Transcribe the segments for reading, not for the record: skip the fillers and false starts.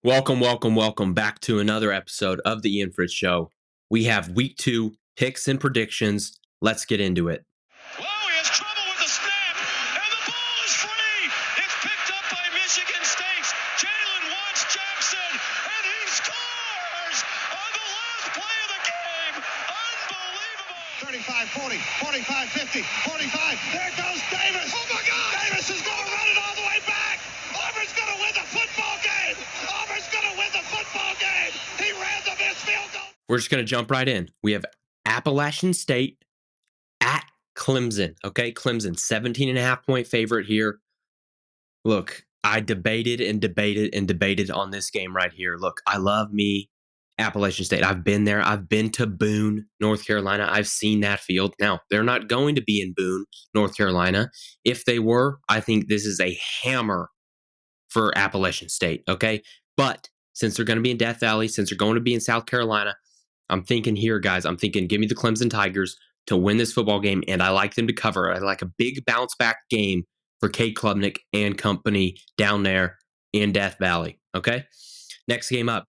Welcome back to another episode of the Ian Fritts Show. We have week 2 picks and predictions. Let's get into it. Whoa, he has trouble with the snap, and the ball is free. It's picked up by Michigan State's Jalen Watts Jackson, and he scores on the last play of the game. Unbelievable. 35, 40, 45, 50, 45. There goes Davis. Oh, my God. Davis is going to run it all the way back. Auburn's going to win the football game. Auburn's going to win the football game. He ran the missed field goal. We're just going to jump right in. We have Appalachian State at Clemson. Okay, Clemson, 17.5-point favorite here. Look, I debated on this game right here. Look, I love me Appalachian State. I've been there. I've been to Boone, North Carolina. I've seen that field. Now, they're not going to be in Boone, North Carolina. If they were, I think this is a hammer for Appalachian State, okay? But since they're going to be in Death Valley, since they're going to be in South Carolina, I'm thinking here, guys, give me the Clemson Tigers to win this football game, and I like them to cover. I like a big bounce back game for Cade Klubnik and company down there in Death Valley, okay? Next game up.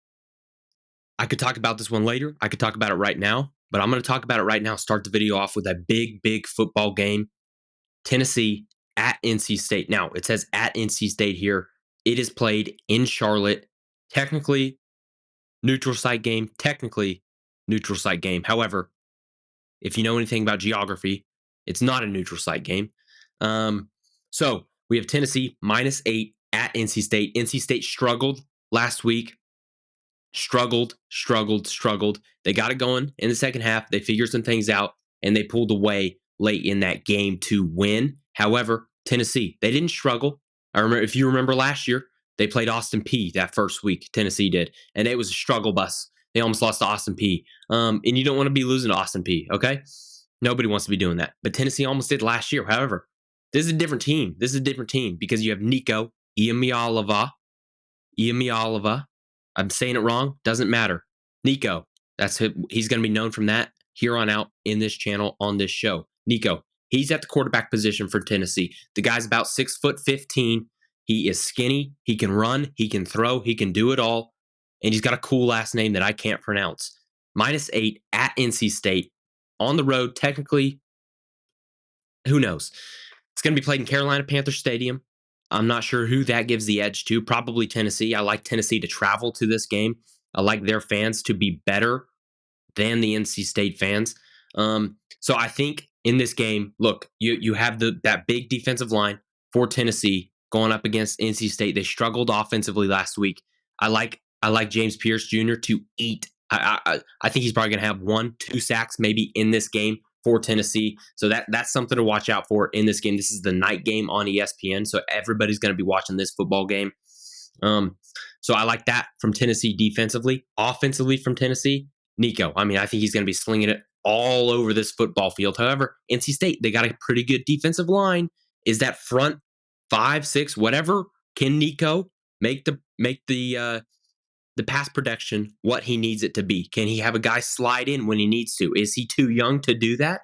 I could talk about this one later. I could talk about it right now, but I'm going to talk about it right now. Start the video off with a big football game. Tennessee at NC State. Now, it says at NC State here. It is played in Charlotte. Technically, neutral site game. However, if you know anything about geography, it's not a neutral site game. So we have Tennessee -8 at NC State. NC State struggled last week. Struggled. They got it going in the second half. They figured some things out, and they pulled away late in that game to win. However, Tennessee, they didn't struggle. If you remember last year, they played Austin Peay that first week. Tennessee did, and it was a struggle bus. They almost lost to Austin Peay. And you don't want to be losing to Austin Peay, okay? Nobody wants to be doing that. But Tennessee almost did last year. However, this is a different team. Because you have Nico Iamaleava. I'm saying it wrong. Doesn't matter. Nico. He's going to be known from that here on out in this channel on this show. Nico. He's at the quarterback position for Tennessee. The guy's about 6'15". He is skinny. He can run. He can throw. He can do it all. And he's got a cool last name that I can't pronounce. -8 at NC State. On the road, technically, who knows? It's going to be played in Carolina Panther Stadium. I'm not sure who that gives the edge to. Probably Tennessee. I like Tennessee to travel to this game. I like their fans to be better than the NC State fans. So I think in this game, look, you have that big defensive line for Tennessee going up against NC State. They struggled offensively last week. I like James Pierce Jr. to eat. I think he's probably going to have 1-2 sacks maybe in this game for Tennessee. So that's something to watch out for in this game. This is the night game on ESPN, so everybody's going to be watching this football game. So I like that from Tennessee defensively. Offensively from Tennessee, Nico. I think he's going to be slinging it all over this football field. However, NC State, they got a pretty good defensive line. Is that front 5, 6, whatever? Can Nico make the pass protection what he needs it to be? Can he have a guy slide in when he needs to? Is he too young to do that?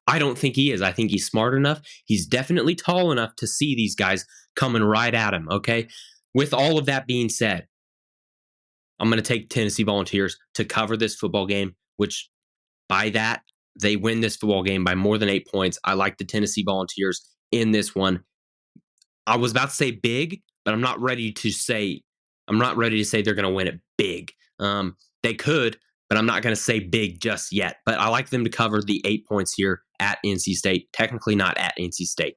I don't think he is. I think he's smart enough. He's definitely tall enough to see these guys coming right at him, okay? With all of that being said, I'm going to take Tennessee Volunteers to cover this football game, which by that, they win this football game by more than 8 points. I like the Tennessee Volunteers in this one. I was about to say big, but I'm not ready to say they're going to win it big. They could, but I'm not going to say big just yet. But I like them to cover the 8 points here at NC State. Technically not at NC State.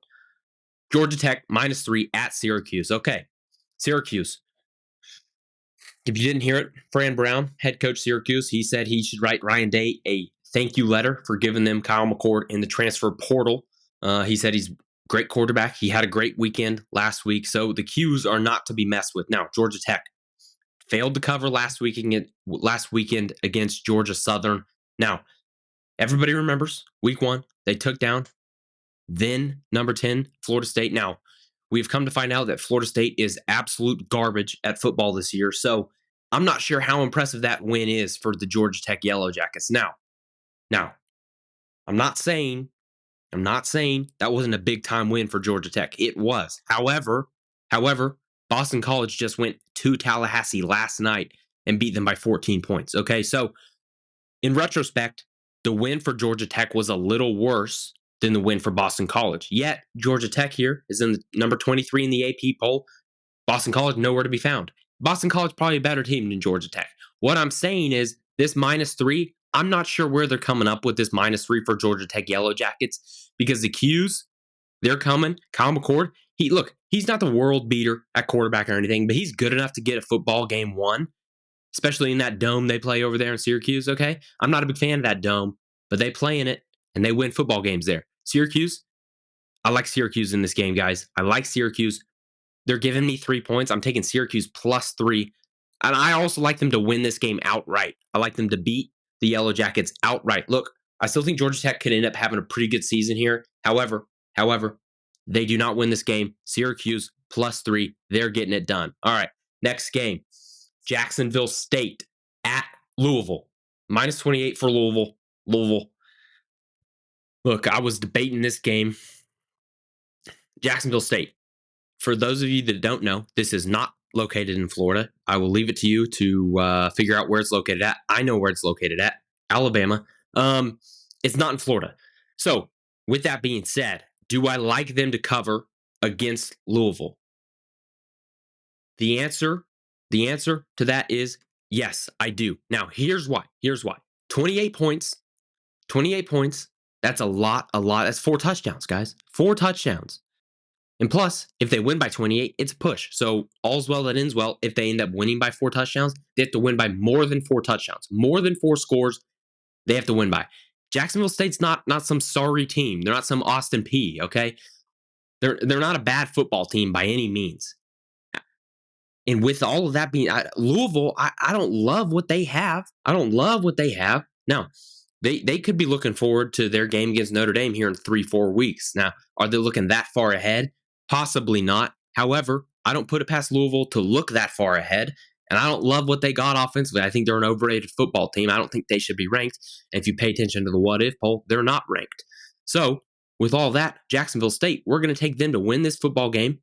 Georgia Tech -3 at Syracuse. Okay, Syracuse. If you didn't hear it, Fran Brown, head coach Syracuse, he said he should write Ryan Day a thank you letter for giving them Kyle McCord in the transfer portal. He said he's great quarterback. He had a great weekend last week, so the Qs are not to be messed with. Now, Georgia Tech failed to cover last weekend against Georgia Southern. Now, everybody remembers week 1, they took down then number 10, Florida State. Now, we've come to find out that Florida State is absolute garbage at football this year, so I'm not sure how impressive that win is for the Georgia Tech Yellow Jackets. Now, I'm not saying that wasn't a big time win for Georgia Tech. It was. However, Boston College just went to Tallahassee last night and beat them by 14 points. Okay, so in retrospect, the win for Georgia Tech was a little worse than the win for Boston College. Yet Georgia Tech here is in the number 23 in the AP poll. Boston College nowhere to be found. Boston College probably a better team than Georgia Tech. What I'm saying is this -3. I'm not sure where they're coming up with this -3 for Georgia Tech Yellow Jackets because the Qs they're coming. Kyle McCord, he's not the world beater at quarterback or anything, but he's good enough to get a football game won, especially in that dome they play over there in Syracuse. Okay, I'm not a big fan of that dome, but they play in it and they win football games there. Syracuse, I like Syracuse in this game, guys. I like Syracuse. They're giving me 3 points. I'm taking Syracuse +3. And I also like them to win this game outright. I like them to beat the Yellow Jackets outright. Look, I still think Georgia Tech could end up having a pretty good season here. However, they do not win this game. Syracuse +3. They're getting it done. All right. Next game. Jacksonville State at Louisville. -28 for Louisville. Louisville. Look, I was debating this game. Jacksonville State. For those of you that don't know, this is not located in Florida. I will leave it to you to figure out where it's located at. I know where it's located at, Alabama. It's not in Florida. So, with that being said, do I like them to cover against Louisville? The answer, the answer to that is yes, I do. Now, here's why. Here's why. 28 points. 28 points. That's a lot, a lot. That's 4 touchdowns, guys. 4 touchdowns. And plus, if they win by 28, it's a push. So all's well that ends well. If they end up winning by 4 touchdowns, they have to win by more than 4 touchdowns. More than 4 scores, they have to win by. Jacksonville State's not some sorry team. They're not some Austin P, okay? They're not a bad football team by any means. And with all of that being Louisville, I don't love what they have. I don't love what they have. Now, they could be looking forward to their game against Notre Dame here in 3-4 weeks. Now, are they looking that far ahead? Possibly not. However, I don't put it past Louisville to look that far ahead. And I don't love what they got offensively. I think they're an overrated football team. I don't think they should be ranked. And if you pay attention to the what if poll, they're not ranked. So, with all that, Jacksonville State, we're going to take them to win this football game,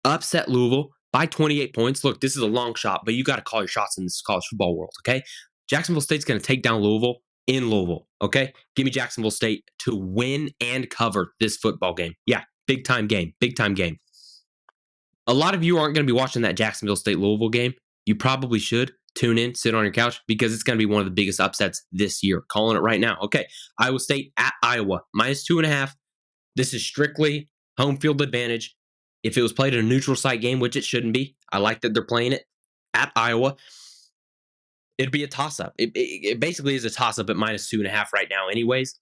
upset Louisville by 28 points. Look, this is a long shot, but you got to call your shots in this college football world, okay? Jacksonville State's going to take down Louisville in Louisville, okay? Give me Jacksonville State to win and cover this football game. Yeah, big time game, big time game. A lot of you aren't going to be watching that Jacksonville State Louisville game. You probably should tune in, sit on your couch, because it's going to be one of the biggest upsets this year. Calling it right now. Okay, Iowa State at Iowa, -2.5. This is strictly home field advantage. If it was played at a neutral site game, which it shouldn't be, I like that they're playing it at Iowa. It'd be a toss up. It basically is a toss up at -2.5 right now, anyways.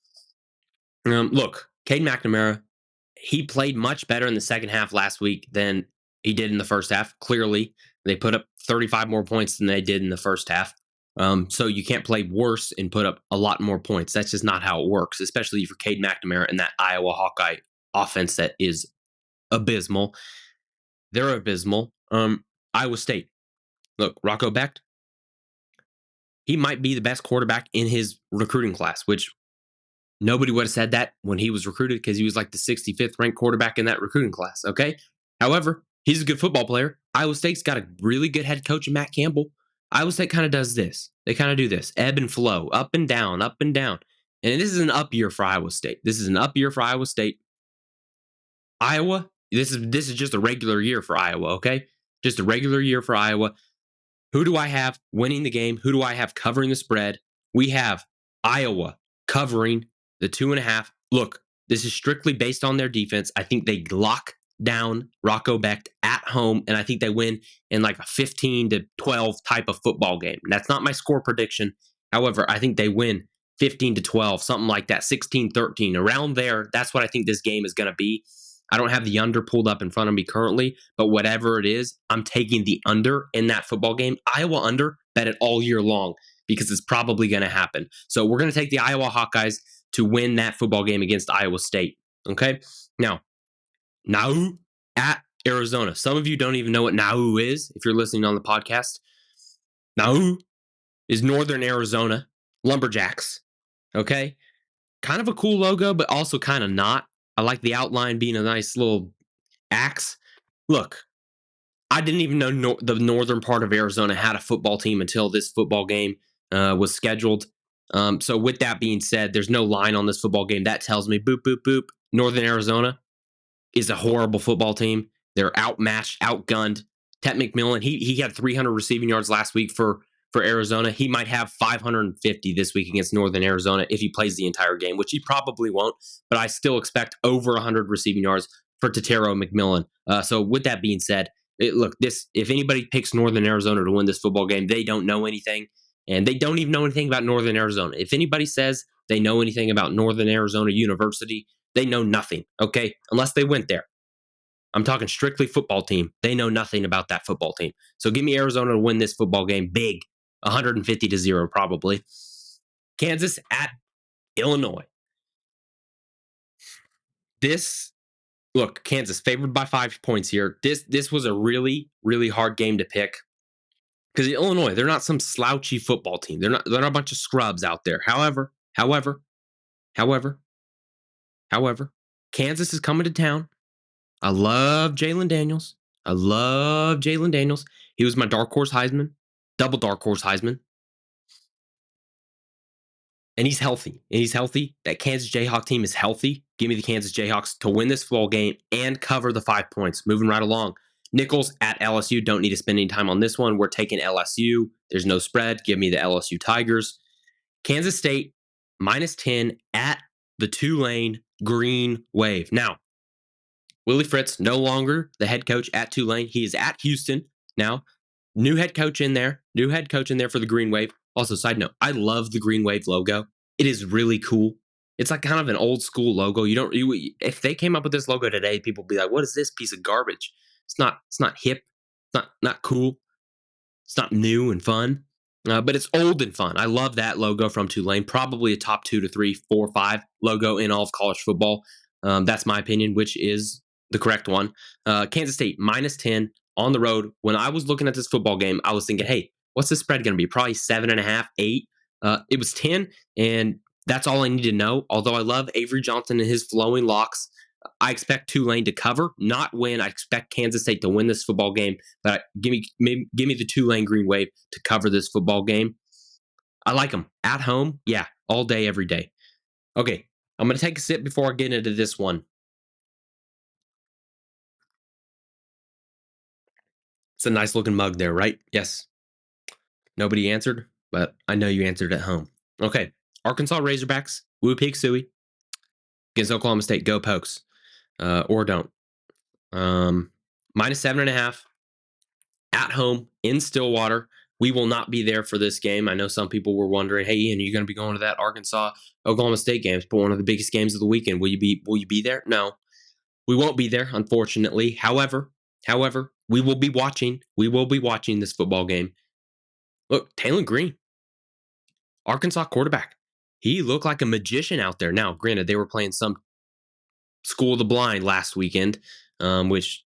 Look, Cade McNamara, he played much better in the second half last week than he did in the first half. Clearly, they put up 35 more points than they did in the first half. So you can't play worse and put up a lot more points. That's just not how it works, especially for Cade McNamara and that Iowa Hawkeye offense that is abysmal. They're abysmal. Iowa State. Look, Rocco Becht, he might be the best quarterback in his recruiting class, which nobody would have said that when he was recruited because he was like the 65th ranked quarterback in that recruiting class. Okay. However, he's a good football player. Iowa State's got a really good head coach in Matt Campbell. Iowa State kind of does this. They kind of do this ebb and flow, up and down, up and down. And this is an up year for Iowa State. This is an up year for Iowa State. Iowa, this is just a regular year for Iowa, okay? Just a regular year for Iowa. Who do I have winning the game? Who do I have covering the spread? We have Iowa covering the 2.5. Look, this is strictly based on their defense. I think they lock down Rocco Becht at home, and I think they win in like a 15-12 type of football game. That's not my score prediction. However, I think they win 15-12, something like that, 16-13, around there. That's what I think this game is going to be. I don't have the under pulled up in front of me currently, but whatever it is, I'm taking the under in that football game. Iowa under, bet it all year long because it's probably going to happen. So we're going to take the Iowa Hawkeyes to win that football game against Iowa State. Okay. Now, Nau at Arizona. Some of you don't even know what Nau is if you're listening on the podcast. Nau is Northern Arizona Lumberjacks. Okay. Kind of a cool logo, but also kind of not. I like the outline being a nice little axe. Look, I didn't even know the northern part of Arizona had a football team until this football game was scheduled. So, with that being said, there's no line on this football game. That tells me, boop, boop, boop, Northern Arizona is a horrible football team. They're outmatched, outgunned. Ted McMillan, he had 300 receiving yards last week for Arizona. He might have 550 this week against Northern Arizona if he plays the entire game, which he probably won't. But I still expect over 100 receiving yards for Tetero McMillan. So with that being said, look, this if anybody picks Northern Arizona to win this football game, they don't know anything, and they don't even know anything about Northern Arizona. If anybody says they know anything about Northern Arizona University, they know nothing. Okay, unless they went there. I'm talking strictly football team. They know nothing about that football team. So give me Arizona to win this football game big, 150-0 probably. Kansas at Illinois. This look, Kansas favored by 5 points here. This was a really hard game to pick because Illinois, they're not some slouchy football team. They're not a bunch of scrubs out there. However, however, Kansas is coming to town. I love Jalen Daniels. I love Jalen Daniels. He was my dark horse Heisman, double dark horse Heisman, and he's healthy. And he's healthy. That Kansas Jayhawk team is healthy. Give me the Kansas Jayhawks to win this football game and cover the 5 points. Moving right along. Nichols at LSU. Don't need to spend any time on this one. We're taking LSU. There's no spread. Give me the LSU Tigers. Kansas State minus 10 at the Tulane Green Wave. Now, Willie Fritts, no longer the head coach at Tulane. He is at Houston now. New head coach in there. New head coach in there for the Green Wave. Also, side note, I love the Green Wave logo. It is really cool. It's like kind of an old school logo. If they came up with this logo today, people would be like, "What is this piece of garbage?" It's not hip. It's not cool. It's not new and fun, but it's old and fun. I love that logo from Tulane. Probably a top 2 to 3, 4, 5 logo in all of college football. That's my opinion, which is the correct one. Kansas State minus 10 on the road. When I was looking at this football game, I was thinking, hey, what's the spread going to be? Probably 7.5, 8. It was 10, and that's all I need to know. Although I love Avery Johnson and his flowing locks, I expect Tulane to cover, not win. I expect Kansas State to win this football game, but give me the Tulane Green Wave to cover this football game. I like them at home. Yeah, all day, every day. Okay, I'm going to take a sip before I get into this one. It's a nice looking mug there, right? Yes. Nobody answered, but I know you answered at home. Okay, Arkansas Razorbacks, Woo Pig Suey against Oklahoma State. Go Pokes, or don't. Minus 7.5 at home in Stillwater. We will not be there for this game. I know some people were wondering, hey, Ian, are you going to be going to that Arkansas Oklahoma State game? It's one of the biggest games of the weekend. Will you be there? No, we won't be there, unfortunately. However, we will be watching. We will be watching this football game. Look, Taylor Green, Arkansas quarterback. He looked like a magician out there. Now, granted, they were playing some School of the Blind last weekend, which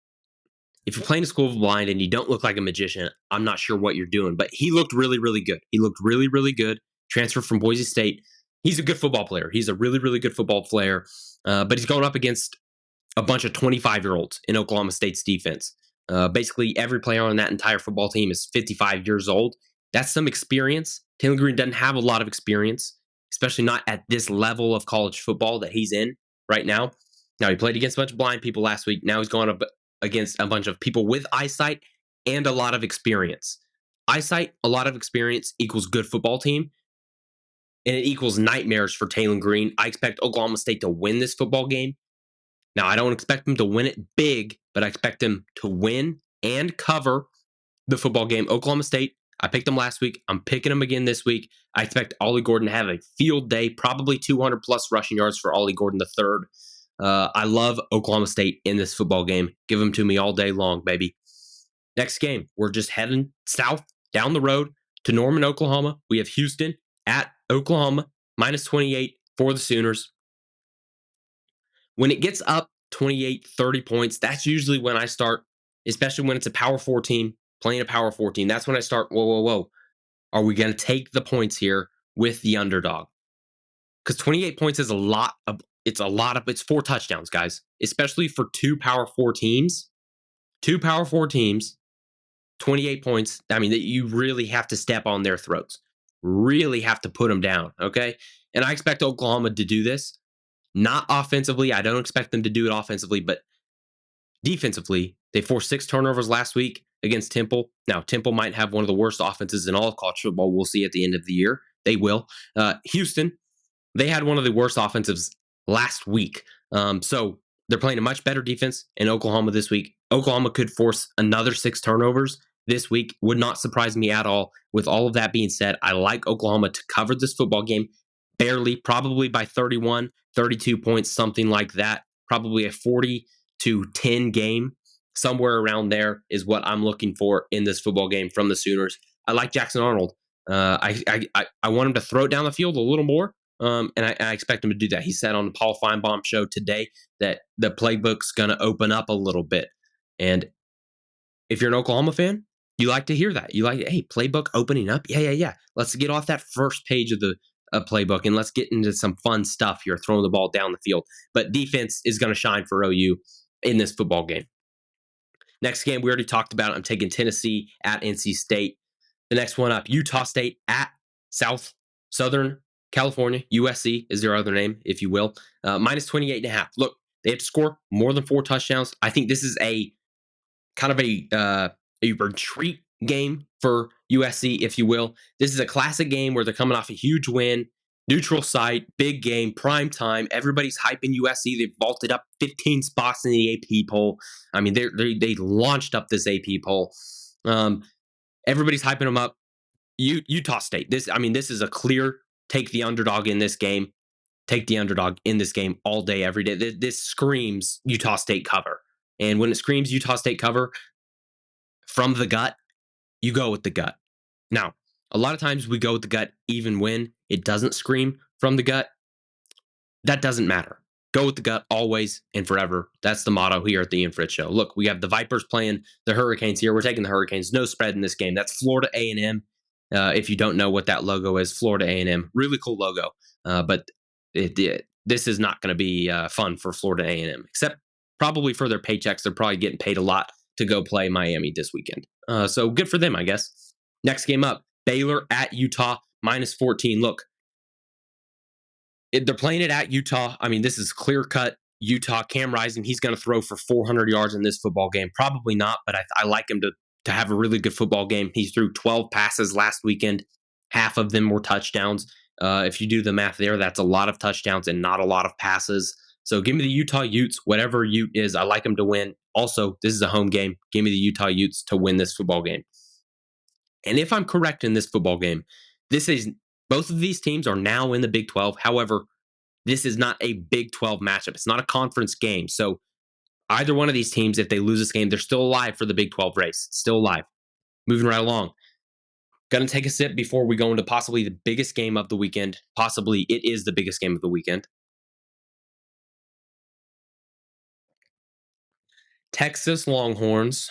if you're playing a School of the Blind and you don't look like a magician, I'm not sure what you're doing. But he looked really good. He looked really good. Transferred from Boise State. He's a good football player. He's a really good football player. But he's going up against a bunch of 25-year-olds in Oklahoma State's defense. Basically, every player on that entire football team is 55 years old. That's some experience. Taylor Green doesn't have a lot of experience, especially not at this level of college football that he's in right now. Now, he played against a bunch of blind people last week. Now he's going up against a bunch of people with eyesight and a lot of experience. Eyesight, a lot of experience equals good football team, and it equals nightmares for Taylor Green. I expect Oklahoma State to win this football game. Now, I don't expect them to win it big, but I expect them to win and cover the football game. Oklahoma State, I picked them last week. I'm picking them again this week. I expect Ollie Gordon to have a field day, probably 200 plus rushing yards for Ollie Gordon the third. I love Oklahoma State in this football game. Give them to me all day long, baby. Next game, we're just heading south down the road to Norman, Oklahoma. We have Houston at Oklahoma, minus 28 for the Sooners. When it gets up 28, 30 points, that's usually when I start, especially when it's a Power 4 team, playing a Power 4 team. That's when I start, whoa. Are we going to take the points here with the underdog? Because 28 points is a lot of, it's 4 touchdowns, guys, especially for two Power 4 teams. Two Power 4 teams, 28 points. I mean, you really have to step on their throats. Really have to put them down, okay? And I expect Oklahoma to do this. Not offensively. I don't expect them to do it offensively, but defensively, they forced 6 turnovers last week against Temple. Now, Temple might have one of the worst offenses in all of college football. We'll see at the end of the year. They will. Houston, they had one of the worst offensives last week. So they're playing a much better defense in Oklahoma this week. Oklahoma could force another 6 turnovers this week. Would not surprise me at all. With all of that being said, I like Oklahoma to cover this football game barely, probably by 31, 32 points, something like that. Probably a 40-10 game. Somewhere around there is what I'm looking for in this football game from the Sooners. I like Jackson Arnold. I want him to throw it down the field a little more. And I expect him to do that. He said on the Paul Feinbaum show today that the playbook's going to open up a little bit. And if you're an Oklahoma fan, you like to hear that. You like, hey, playbook opening up. Yeah. Let's get off that first page of the playbook and let's get into some fun stuff here, throwing the ball down the field. But defense is going to shine for OU in this football game. Next game, we already talked about. I'm taking Tennessee at NC State. The next one up, Utah State at Southern California. USC is their other name, if you will. Minus 28.5. Look, they have to score more than 4 touchdowns. I think this is a kind of a retreat game for USC, if you will. This is a classic game where they're coming off a huge win, neutral site, big game, prime time. Everybody's hyping USC. They've vaulted up 15 spots in the AP poll. I mean, they launched up this AP poll. Everybody's hyping them up. Utah State. This is a clear take the underdog in this game. Take the underdog in this game all day, every day. This screams Utah State cover. And when it screams Utah State cover from the gut, you go with the gut. Now, a lot of times we go with the gut even when it doesn't scream from the gut. That doesn't matter. Go with the gut always and forever. That's the motto here at the Ian Fritts Show. Look, we have the Vipers playing the Hurricanes here. We're taking the Hurricanes. No spread in this game. That's Florida A&M. If you don't know what that logo is, Florida A&M. Really cool logo. But this is not going to be fun for Florida A&M, except probably for their paychecks. They're probably getting paid a lot to go play Miami this weekend. So good for them, I guess. Next game up, Baylor at Utah, minus 14. Look, they're playing it at Utah. I mean, this is clear cut Utah. Cam Rising, he's going to throw for 400 yards in this football game. Probably not, but I like him to have a really good football game. He threw 12 passes last weekend. Half of them were touchdowns. If you do the math there, that's a lot of touchdowns and not a lot of passes. So give me the Utah Utes, whatever Ute is. I like them to win. Also, this is a home game. Give me the Utah Utes to win this football game. And if I'm correct in this football game, this is both of these teams are now in the Big 12. However, this is not a Big 12 matchup. It's not a conference game. So either one of these teams, if they lose this game, they're still alive for the Big 12 race. Still alive. Moving right along. Going to take a sip before we go into possibly the biggest game of the weekend. Possibly it is the biggest game of the weekend. Texas Longhorns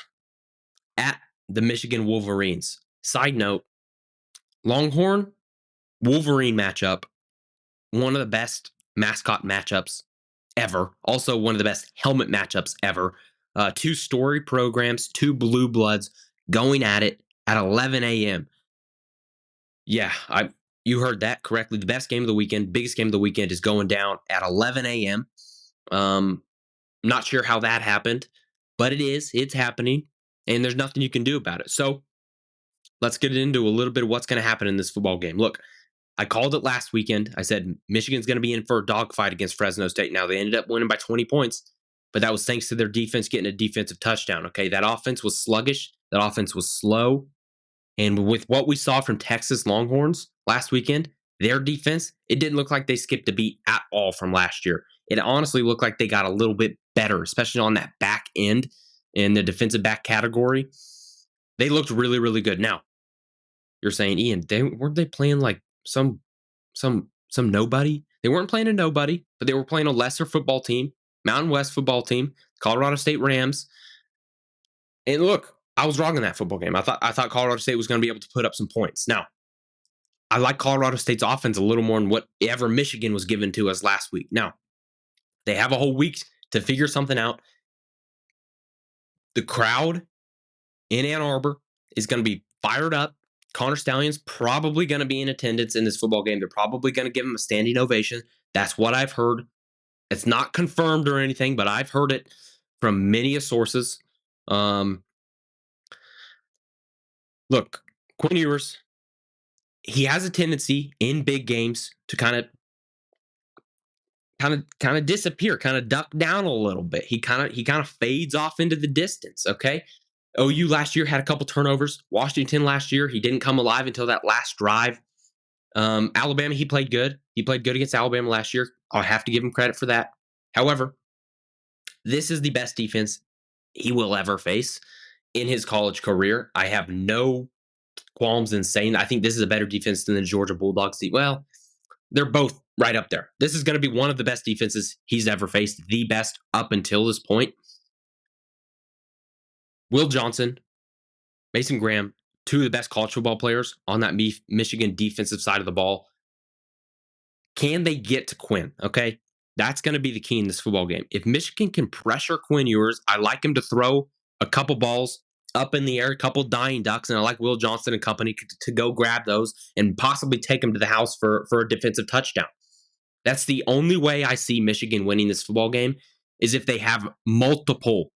at the Michigan Wolverines. Side note, Longhorn Wolverine matchup, one of the best mascot matchups ever. Also, one of the best helmet matchups ever. 2 story programs, 2 blue bloods going at it at 11 a.m. Yeah, you heard that correctly. The best game of the weekend, biggest game of the weekend is going down at 11 a.m. Not sure how that happened, but it is. It's happening, and there's nothing you can do about it. So let's get into a little bit of what's going to happen in this football game. Look, I called it last weekend. I said Michigan's going to be in for a dogfight against Fresno State. Now, they ended up winning by 20 points, but that was thanks to their defense getting a defensive touchdown. Okay, that offense was sluggish. That offense was slow. And with what we saw from Texas Longhorns last weekend, their defense, it didn't look like they skipped a beat at all from last year. It honestly looked like they got a little bit better, especially on that back end in the defensive back category. They looked really, really good. Now, you're saying, Ian, weren't they playing like some nobody? They weren't playing a nobody, but they were playing a lesser football team, Mountain West football team, Colorado State Rams. And look, I was wrong in that football game. I thought Colorado State was going to be able to put up some points. Now, I like Colorado State's offense a little more than whatever Michigan was given to us last week. Now, they have a whole week to figure something out. The crowd in Ann Arbor is going to be fired up. Connor Stallion's probably going to be in attendance in this football game. They're probably going to give him a standing ovation. That's what I've heard. It's not confirmed or anything, but I've heard it from many sources. Um, Look, Quinn Ewers, he has a tendency in big games to kind of disappear, kind of duck down a little bit. He kind of fades off into the distance. Okay. OU last year had a couple turnovers. Washington last year, he didn't come alive until that last drive. Alabama, he played good. He played good against Alabama last year. I'll have to give him credit for that. However, this is the best defense he will ever face in his college career. I have no qualms in saying that. I think this is a better defense than the Georgia Bulldogs. Well, they're both right up there. This is going to be one of the best defenses he's ever faced, the best up until this point. Will Johnson, Mason Graham, two of the best college football players on that Michigan defensive side of the ball. Can they get to Quinn? Okay. That's going to be the key in this football game. If Michigan can pressure Quinn Ewers, I like him to throw a couple balls up in the air, a couple dying ducks, and I like Will Johnson and company to go grab those and possibly take them to the house for a defensive touchdown. That's the only way I see Michigan winning this football game is if they have multiple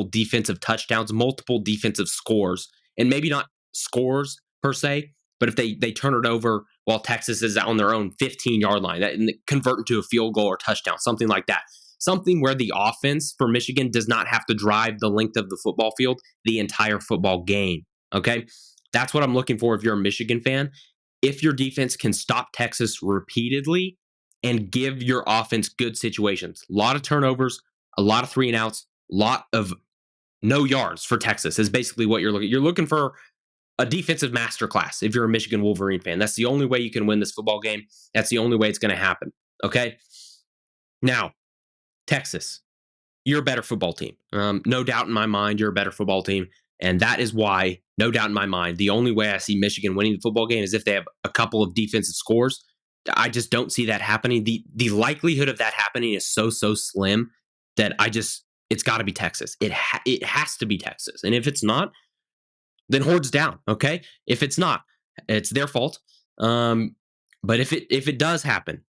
defensive touchdowns, multiple defensive scores, and maybe not scores per se, but if they turn it over while Texas is on their own 15-yard line, and convert into a field goal or touchdown, something like that. Something where the offense for Michigan does not have to drive the length of the football field the entire football game. Okay. That's what I'm looking for if you're a Michigan fan. If your defense can stop Texas repeatedly and give your offense good situations, a lot of turnovers, a lot of 3-and-outs, a lot of no yards for Texas is basically what you're looking. You're looking for a defensive masterclass if you're a Michigan Wolverine fan. That's the only way you can win this football game. That's the only way it's going to happen. Okay. Now, Texas, you're a better football team. No doubt in my mind, you're a better football team. And that is why, no doubt in my mind, the only way I see Michigan winning the football game is if they have a couple of defensive scores. I just don't see that happening. The likelihood of that happening is so slim that it's got to be Texas. It has to be Texas. And if it's not, then hordes down. Okay. If it's not, it's their fault. But if it does happen,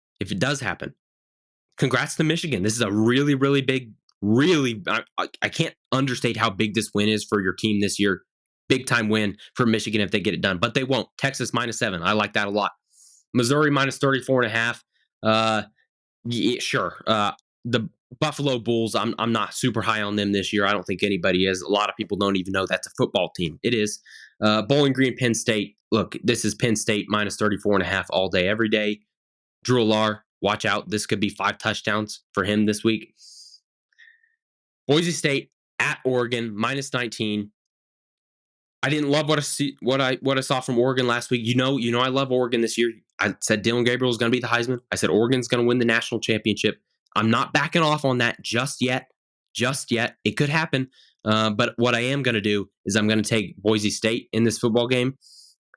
congrats to Michigan. This is a really, really big, really, I can't understate how big this win is for your team this year. Big time win for Michigan if they get it done, but they won't. Texas -7. I like that a lot. Missouri -34.5. Yeah, sure. The Buffalo Bulls, I'm not super high on them this year. I don't think anybody is. A lot of people don't even know that's a football team. It is. Bowling Green, Penn State. Look, this is Penn State -34.5 all day, every day. Drew Alar, watch out. This could be 5 touchdowns for him this week. Boise State at Oregon -19. I didn't love what I saw from Oregon last week. I love Oregon this year. I said Dylan Gabriel is going to be the Heisman. I said Oregon's going to win the national championship. I'm not backing off on that just yet. Just yet, it could happen. But what I am going to do is I'm going to take Boise State in this football game.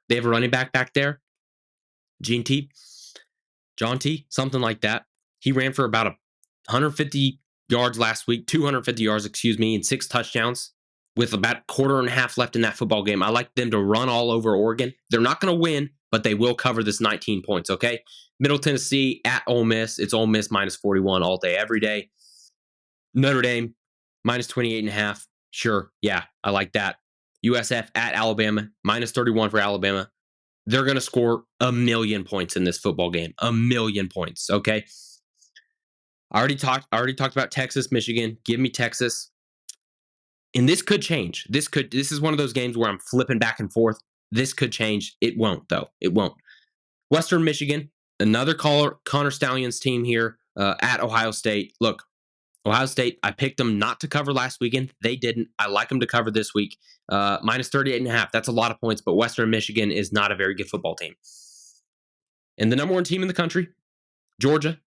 They have a running back there, Gene T. John T, something like that. He ran for about 150 yards last week, 250 yards, excuse me, and 6 touchdowns with about a quarter and a half left in that football game. I like them to run all over Oregon. They're not going to win, but they will cover this 19 points, okay? Middle Tennessee at Ole Miss. It's Ole Miss -41 all day, every day. Notre Dame -28.5. Sure, yeah, I like that. USF at Alabama, -31 for Alabama. They're going to score a million points in this football game. A million points. Okay. I already talked about Texas, Michigan. Give me Texas. And this could change. This is one of those games where I'm flipping back and forth. This could change. It won't, though. It won't. Western Michigan, another Connor Stallions team here at Ohio State. Look, Ohio State, I picked them not to cover last weekend. They didn't. I like them to cover this week. -38.5. That's a lot of points, but Western Michigan is not a very good football team. And the number one team in the country, Georgia,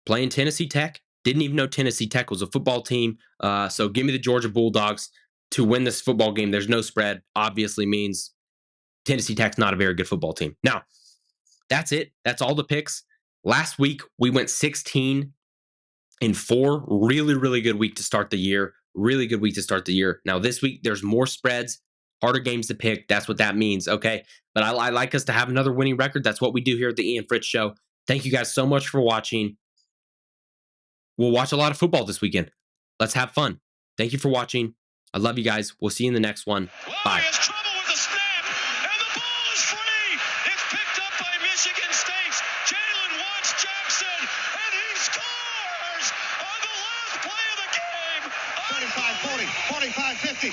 playing Tennessee Tech. Didn't even know Tennessee Tech was a football team. So give me the Georgia Bulldogs to win this football game. There's no spread. Obviously means Tennessee Tech's not a very good football team. Now, that's it. That's all the picks. Last week, we went 16-4. Really, really good week to start the year. Really good week to start the year. Now, this week, there's more spreads. Harder games to pick. That's what that means. Okay. But I like us to have another winning record. That's what we do here at the Ian Fritz Show. Thank you guys so much for watching. We'll watch a lot of football this weekend. Let's have fun. Thank you for watching. I love you guys. We'll see you in the next one. Bye. He has trouble with the snap, and the ball is free. It's picked up by Michigan State's Jalen Watts Jackson, and he scores on the last play of the game. 45-40, 45-50.